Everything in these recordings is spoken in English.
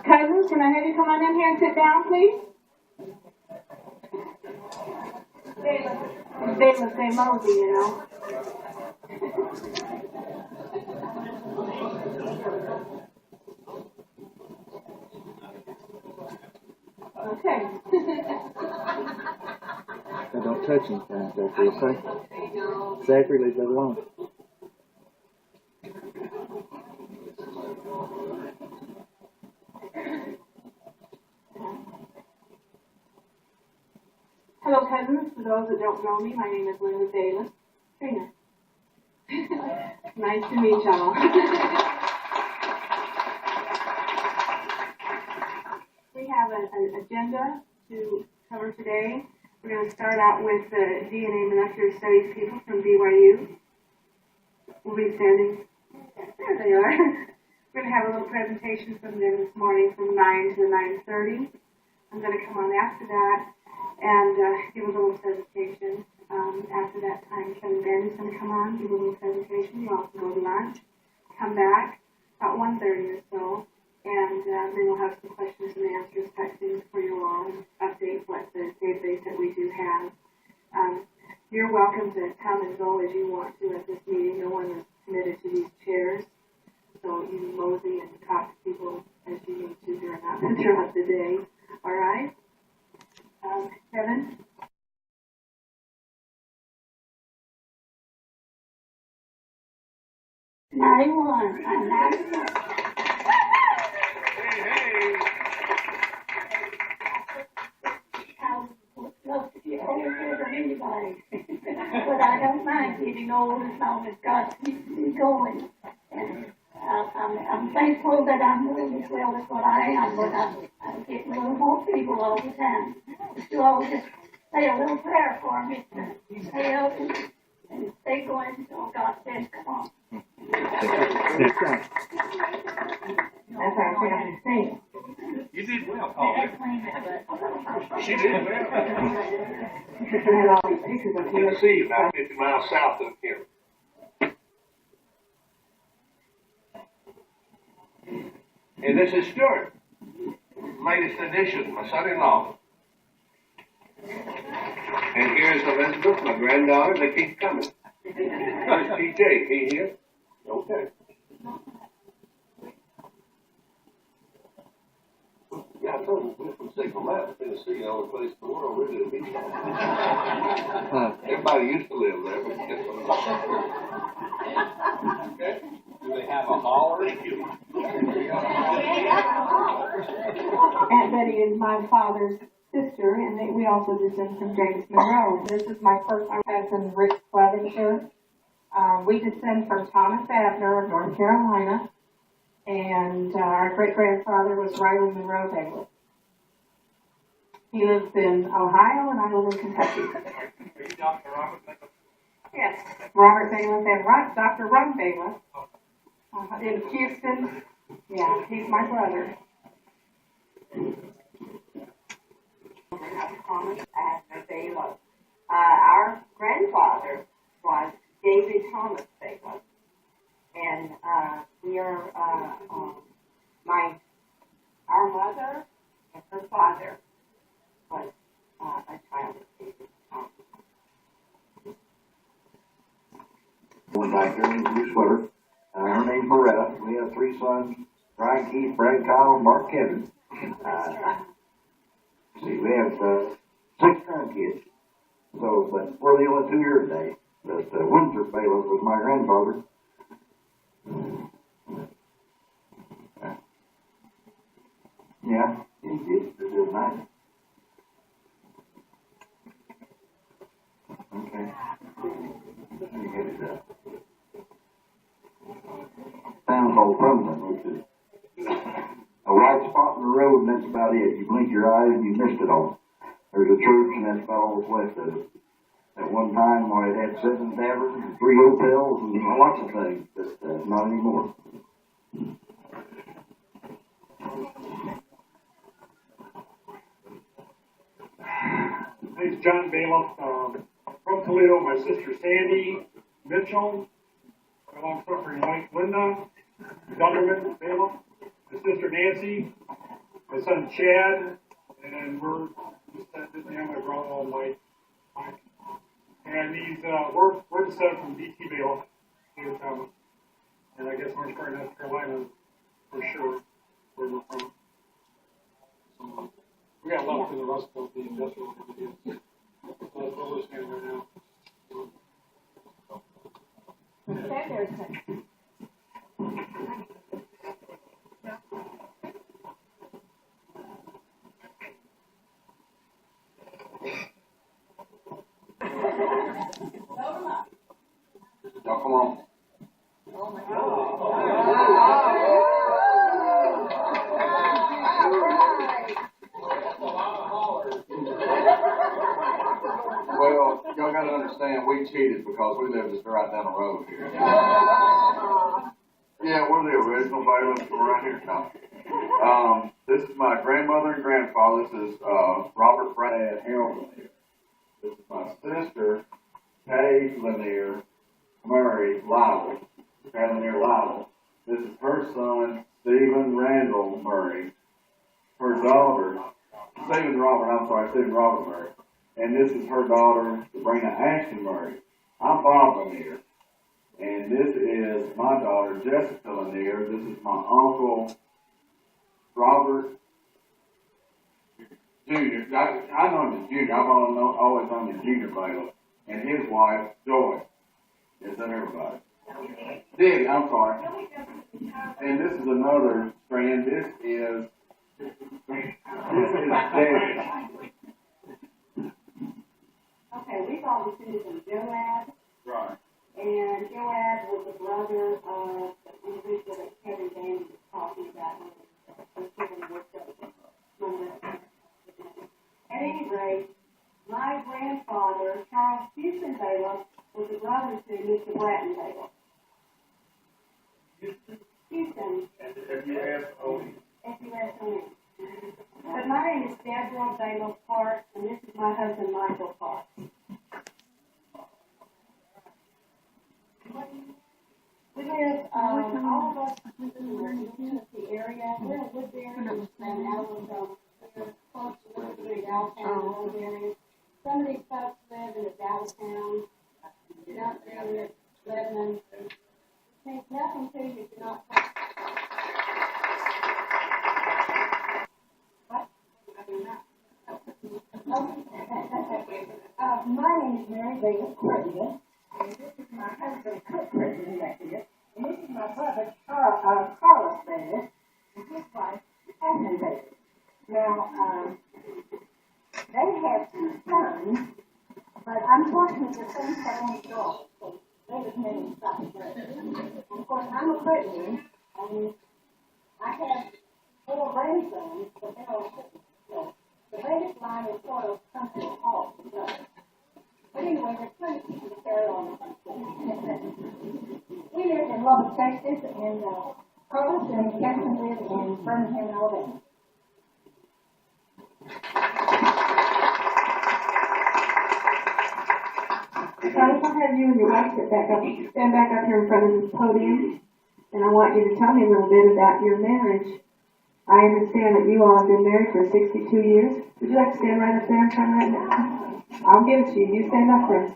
Cousins, can I have you come on in here and sit down, please? Bailiff, say Mosey, you know. Okay. So don't touch anything, Zachary, okay? Zachary, leave that alone. Hello, cousins. For those that don't know me, my name is Linda Bailiff. Trina. Nice to meet y'all. We have an agenda to cover today. We're going to start out with the DNA Molecular Studies people from BYU. We'll be standing. There they are. We're going to have a little presentation from them this morning from 9 to 9:30. I'm going to come on after that and give a little presentation. After that time, Kevin Barry's going to come on, give a little presentation. You all can go to lunch, come back about 1:30 or so, and then we'll have some questions and answers type things for you all, and update what the database that we do have. You're welcome to come and go as you want to at this meeting. No one is committed to these chairs, so you can mosey and talk to people as you need to throughout the day. All right? Kevin? I'm 91. I would love to get older than anybody, but I don't mind getting old as long as God keeps me going. And I'm thankful that I'm doing as well as what I am, but I'm getting a little more feeble all the time. But you all just say a little prayer for me to stay up and stay going until God says, come on. That's our family saying. You did well, Paul. She did well. Tennessee, about 50 miles south of here. And this is Stuart, latest addition, my son-in-law. And here's Elizabeth, my granddaughter. They keep coming. Where's TJ? He here? Okay. Yeah, I told you, we're from Signal Mountain, Tennessee, the only place in the world really to be. Everybody used to live there, but guess what? Okay. Do they have a holler? Thank you. Aunt Betty is my father's sister, and we also descend from James Monroe. This is my first cousin, Rick Clevenger. We descend from Thomas Abner of North Carolina, and our great-grandfather was Riley Monroe Bailiff. He lives in Ohio, and I live in Kentucky. Are you Dr. Robert Bailiff? Yes, Robert Bailiff and Dr. Ron Bailiff. In Houston, yeah, he's my brother. Thomas Abner Bailiff. Our grandfather was David Thomas Bailiff, and we are our mother and her father was a child of David Thomas. Going back there in your sweater. Her name's Loretta. We have 3 sons: Brian, Keith, Brad, Kyle, Mark, Kevin. See, we have 6 grandkids. So, but we're the only 2 here today. But Windsor Bailiff was my grandfather. Yeah, he did. It was nice. Okay. Let me get it up. Town called Permanent, which is a white spot in the road, and that's about it. You blink your eyes and you missed it all. There's a church, and that's about all that's left of it. At one time, it had 7 taverns and 3 hotels and lots of things, but not anymore. My name's John Bailiff, from Toledo. My sister Sandy Mitchell, my long-suffering wife Linda Dunderman Bailiff, my sister Nancy, my son Chad, and we're just my brother-in-law Mike. And these we're descended from BT Bailiff, and I guess North Carolina for sure, where we're from. So, we got love for the rest of the industrial community. That's what we're standing right now. Stand there a second. Y'all come on. Well, y'all gotta understand, we cheated because we live just right down the road here. Yeah, we're the original bailiffs from around here. No. This is my grandmother and grandfather. This is Robert Brad Harold Lanier. This is my sister, Kay Lanier Murray Lyle. Lanier Lyle. This is her son, Stephen Randall Murray. Her daughter, Stephen Robert Murray. And this is her daughter, Sabrina Ashton Murray. I'm Bob Lanier. And this is my daughter, Jessica Lanier. This is my uncle, Robert Jr. I know him as Junior. I've always known him as Junior Bailiff. And his wife, Joyce. Is that everybody? Diddy, I'm sorry. And this is another strand. This is Daddy. Okay, we've all descended from Joab. Right. And Joab was the brother of the individual that Kevin James was talking about when Kevin worked up. At any rate, my grandfather, Charles Houston Bailiff, was the brother to Mr. Bratton Bailiff. Houston. F-U-S-O-N. But my name is Deborah Bailiff Park, and this is my husband, Michael Park. We live, all of us in the Tennessee area. We're in Woodbury and out of we're close to Woodbury, Daletown, Woodbury. Some of these folks live in the Daletown, not in Lebanon. There's nothing to you if you're not. My name is Mary Bailiff President, and this is my husband, Cook President, and this is my brother, Carlos Bailiff, and his wife, Edmund Bailiff. Now, they have two sons, but unfortunately, the sons have only daughters, so they just made them stop. And of course, I'm a president, and I have 4 grandsons, but they're all sick. So the latest line is sort of something off. But anyway, there's plenty of people to carry on. We live in Lubbock, Texas, and Carlos and Catherine live in Birmingham, Alabama. Carlos, I'll have you and your wife stand back up here in front of this podium, and I want you to tell me a little bit about your marriage. I understand that you all have been married for 62 years. Would you like to stand right up there in front right now? I'll give it to you. You stand up there.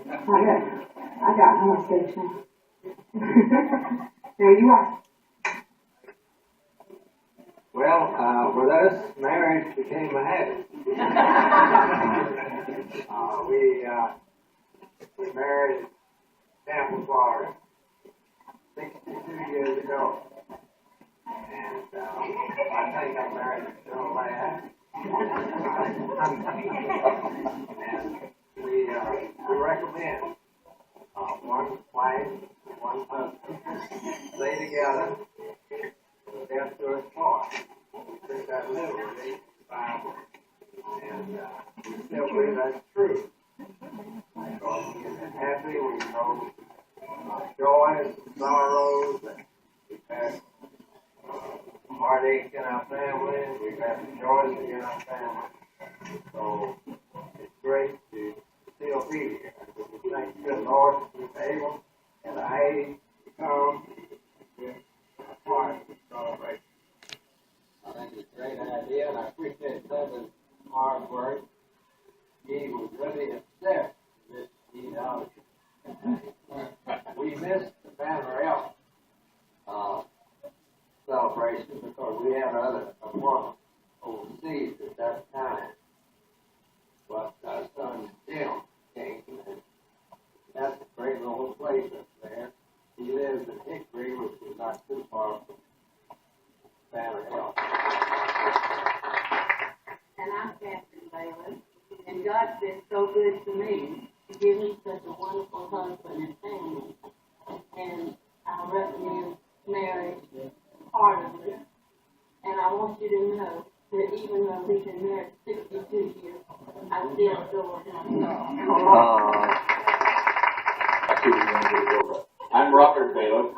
I got my station. There you are. Well, with us, marriage became a habit. We married in Tampa, Florida, 62 years ago. And I think I'm married to a lad. And we recommend one wife, one husband, stay together, death do us part. We think that literally is the Bible. And we still believe that's true. Because we've been happy, we've known joys and sorrows, and we've had heartache in our family, we've had rejoicing in our family. So it's great to still be here. We thank the Lord that we've able at our age to come with a part to celebrate great idea, and I appreciate Linda's hard work. He was really upset with this out. We missed the Banner Elk celebration because we had other appointments overseas at that time. But our son Jim came, and that's a great little place up there. He lives in Hickory, which is not too far from Banner Hill. And I'm Catherine Bailiff, and God's been so good to me to give me such a wonderful husband and family. And I recommend marriage heartedly. And I want you to know that even though we've been married 62 years, I still adore him. I'm Robert Bailiff.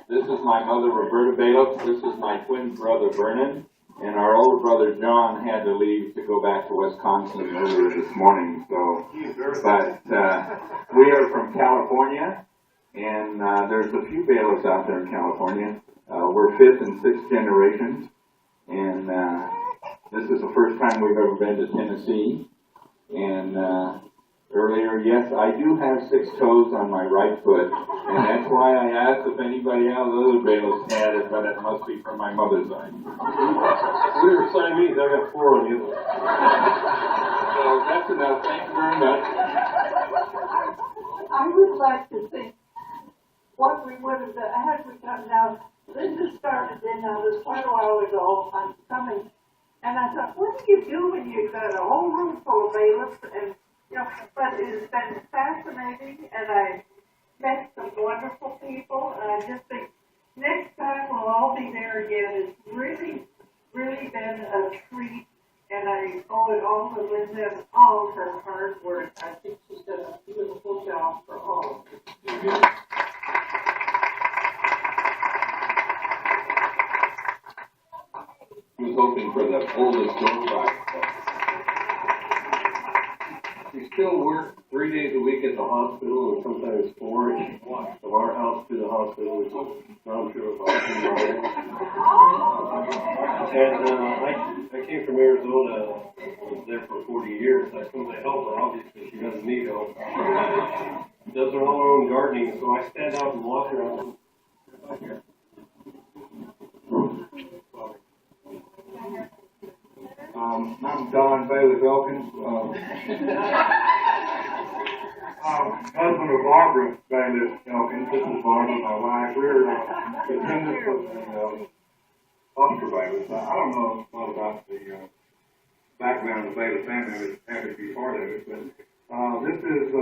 This is my mother, Roberta Bailiff. This is my twin brother, Vernon. And our older brother, John, had to leave to go back to Wisconsin earlier this morning. So, but we are from California, and there's a few Bailiffs out there in California. We're fifth and sixth generations, and this is the first time we've ever been to Tennessee. And earlier, yes, I do have 6 toes on my right foot, and that's why I asked if anybody out of the other Bailiffs had it, but it must be from my mother's side. We were Siamese, I got 4 on the other. So that's enough. Thank you very much. I would like to think what we would have done had we come down. Linda started in this quite a while ago on coming, and I thought, what do you do when you've got a whole room full of bailiffs? And you know, but it's been fascinating, and I met some wonderful people, and I just think next time we'll all be there again. It's really, really been a treat, and I owe it all to Linda and all of her hard work. I think she's done a beautiful job for all of us. I was hoping for the oldest door prize. We still work 3 days a week at the hospital, and sometimes 4. From our house to the hospital, which is round trip about 10 miles. And I came from Arizona. I was there for 40 years. I come to help her. Obviously, she doesn't need help. Does her own gardening, so I stand out and walk around. I'm Don Bailiff Elkins, husband of Barbara Bailiff Elkins. This is Barbara, my wife. We're descendants of foster bailiffs. I don't know a lot about the background of the Bailiff family. I was happy to be part of it. But this is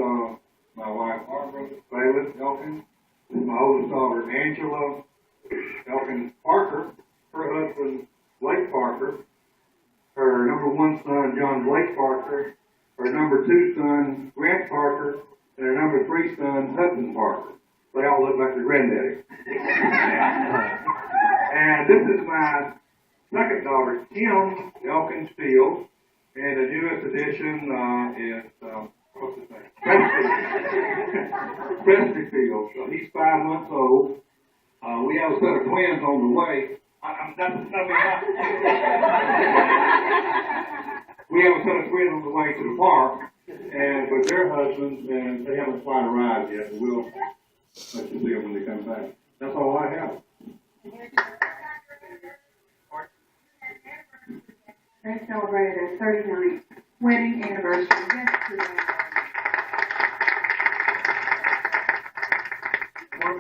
my wife, Barbara Bailiff Elkins. This is my oldest daughter, Angela Elkins Parker. Her husband, Blake Parker. Her number 1 son, John Blake Parker, her number 2 son, Grant Parker, and her number 3 son, Hudson Parker. They all look like their granddaddy. And this is my second daughter, Kim Elkins Field, and the newest addition is, what's his name? Preston Field. So he's 5 months old. We have a set of twins on the way. We have a set of twins on the way to the park, and with their husbands, and they haven't quite arrived yet. We'll let you see them when they come back. That's all I have. They celebrated their 39th wedding anniversary yesterday. Well,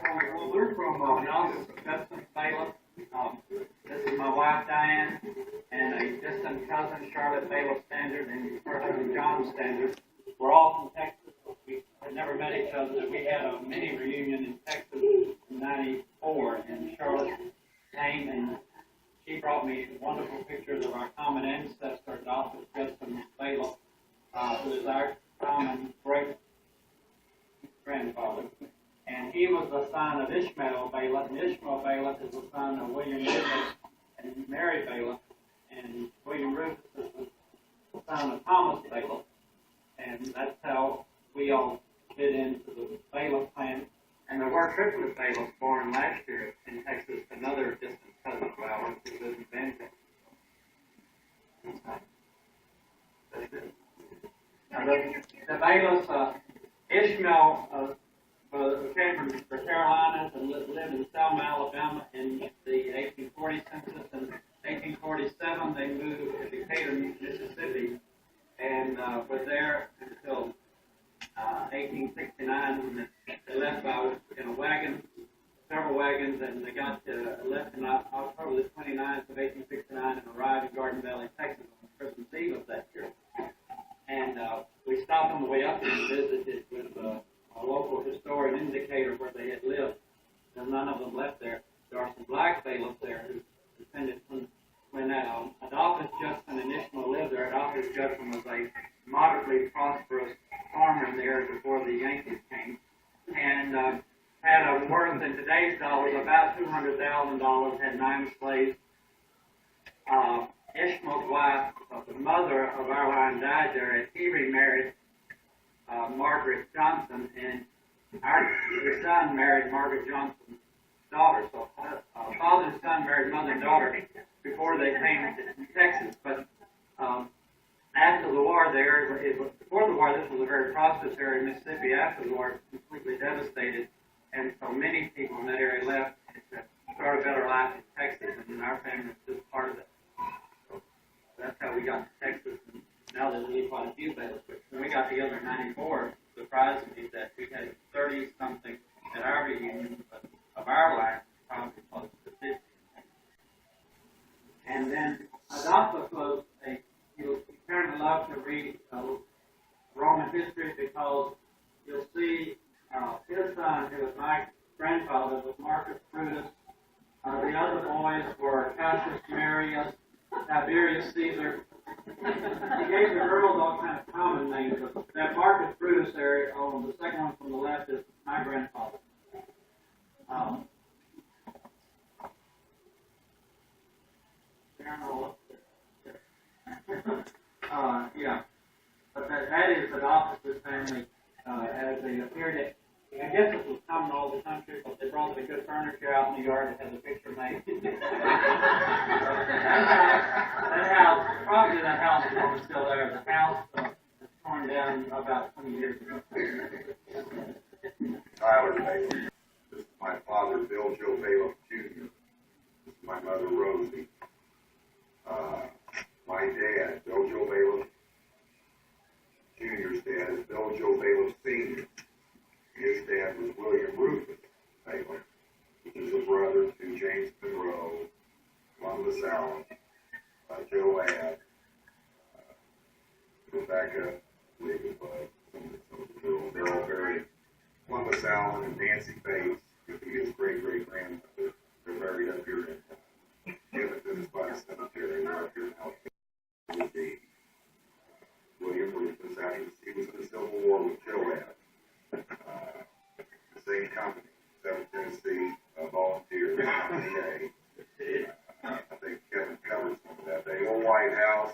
we're from Hudson, Bailiff. This is my wife, Diane, and a distant cousin, Charlotte Bailiff Standard, and her husband, John Standard. We're all from Texas. We had never met each other. We had a mini reunion in Texas in '94, and Charlotte came, and she brought me wonderful pictures of our common ancestor, Dr. Justin Bailiff, who is our common great-grandfather. And he was the son of Ishmael Bailiff, and Ishmael Bailiff is the son of William Rufus and Mary Bailiff, and William Rufus is the son of Thomas Bailiff. And that's how we all fit into the Bailiff clan. And there were triplet Bailiffs born last year in Texas, another distant cousin of ours who lives in Benton. The bailiffs, Ishmael, came from the Carolinas and lived in Selma, Alabama in the 1840 census. In 1847, they moved to Decatur, Mississippi, and were there until 1869 when they left in a wagon, several wagons, and they left on October the 29th of 1869 and arrived in Garden Valley, Texas on Christmas Eve of that year. And we stopped on the way up and visited with a local historian indicator where they had lived. And none of them left there. There are some black bailiffs there who attended when Adolphus Judson and Ishmael lived there. Adolphus Judson was a moderately prosperous farmer in the area before the Yankees came, and had a worth in today's dollars about $200,000. Had 9 slaves. Ishmael's wife, the mother of our line, died there, and he remarried Margaret Johnson, and the son married Margaret Johnson's daughter. So father and son married mother and daughter before they came to Texas. But after the war, before the war, this was a very prosperous area in Mississippi. After the war, it was completely devastated, and so many people in that area left to start a better life in Texas, and our family was just part of it. So that's how we got to Texas. And now there's really quite a few bailiffs. But when we got together in '94, it surprised me that we had 30-something at our reunion, but of our line, probably close to 50. And then Adolphus was he apparently loved to read Roman history, because you'll see his son, who was my grandfather, was Marcus Brutus. The other boys were Cassius Marius, Tiberius Caesar. He gave the earls all kinds of common names, but that Marcus Brutus there, on the second one from the left, is my grandfather. Yeah, but that is Adolphus' family as they appeared at. I guess this was common all over the country, but they brought the good furniture out in the yard that had the picture made. that house is probably still there. The house was torn down about 20 years ago. Tyler Bailiff. This is my father, Bill Joe Bailiff Jr. This is my mother, Rosie. My dad, Bill Joe Bailiff Jr.'s dad is Bill Joe Bailiff Sr. His dad was William Rufus Bailiff, which is a brother to James Monroe, Columbus Allen, Joe Add, Rebecca, they're all buried. Columbus Allen and Nancy Bates, his great-great-grandmother, they're buried up here in Evanston by the cemetery. They're up here now. Would be William Rufus. He was in the Civil War with Joe Add. The same company, South Tennessee Volunteers, VA. I think Kevin covered some of that. The old White House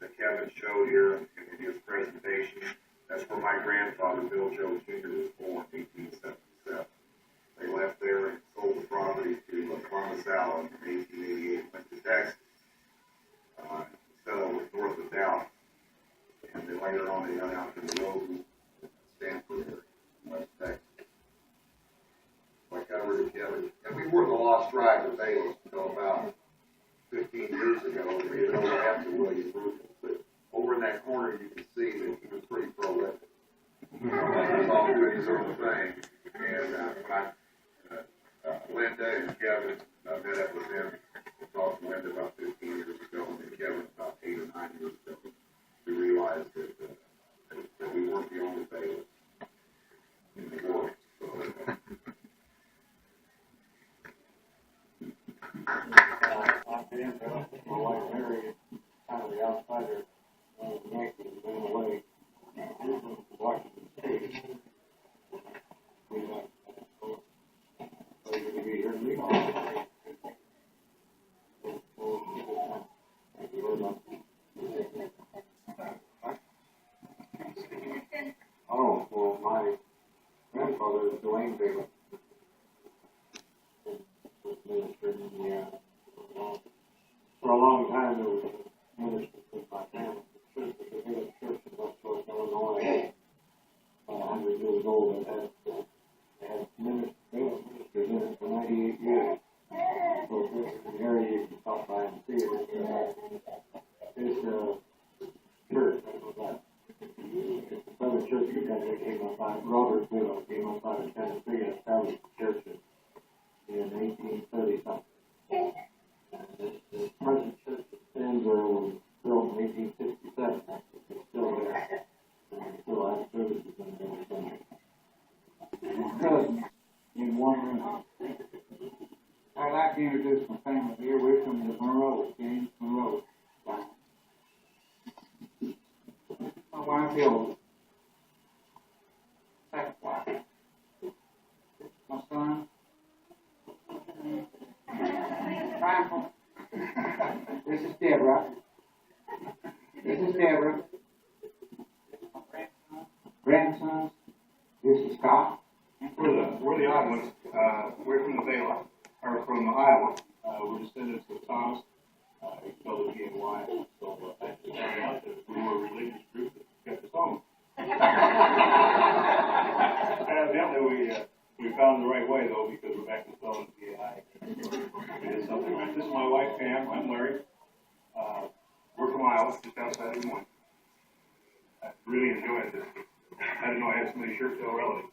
that Kevin showed here in his presentation, that's where my grandfather, Bill Joe Jr., was born in 1877. They left there and sold the property to Columbus Allen in 1888, went to Texas, settled north of Dallas. And then later on, they got out to the Rosen, Stanford area, West Texas. Like I covered it, Kevin. And we were the lost tribe of bailiffs until about 15 years ago. We had known after William Rufus. But over in that corner, you can see that he was pretty prolific. He was all doing his own thing. And when Linda and Kevin met up with him, we talked to Linda about 15 years ago, and then Kevin about 8 or 9 years ago. We realized that we weren't the only bailiffs in the world. So, I'm Dan Bailiff, my wife Mary, kind of the outsider, the Yankees moved away. We moved to Washington State. We so you're going to be here in Lehigh. Thank you very much. Oh, well, my grandfather is Dwayne Bailiff. Was ministered in Indiana. For a long time, there was a minister my family. The church, the biggest church in West North Illinois, 100 years old, and had ministers in it for 98 years. So this area you can stop by and see it. It's church, it's another church because they came up out of Robertville, came up out of Tennessee and established churches in 1830 something. The present church that stands there was built in 1867. It's still there. And still has services in there every Sunday. Cousins in one room. I'd like to introduce my family here. We're from the Monroe, James Monroe. My wife Hilda. Second wife. My son. Michael. This is Deborah. This is Deborah. Grandsons. This is Scott. We're the odd ones. We're from the Bailiff, or from Iowa. We're descendants of Thomas, spelled it T-A-Y. So I started out that we were a religious group that kept us home. Evidently, we found the right way though, because we're back to spelling T-A-I. We did something right. This is my wife Pam. I'm Larry. We're from Iowa, just outside of Des Moines. I really enjoyed this. I didn't know I had so many shirt tail relatives.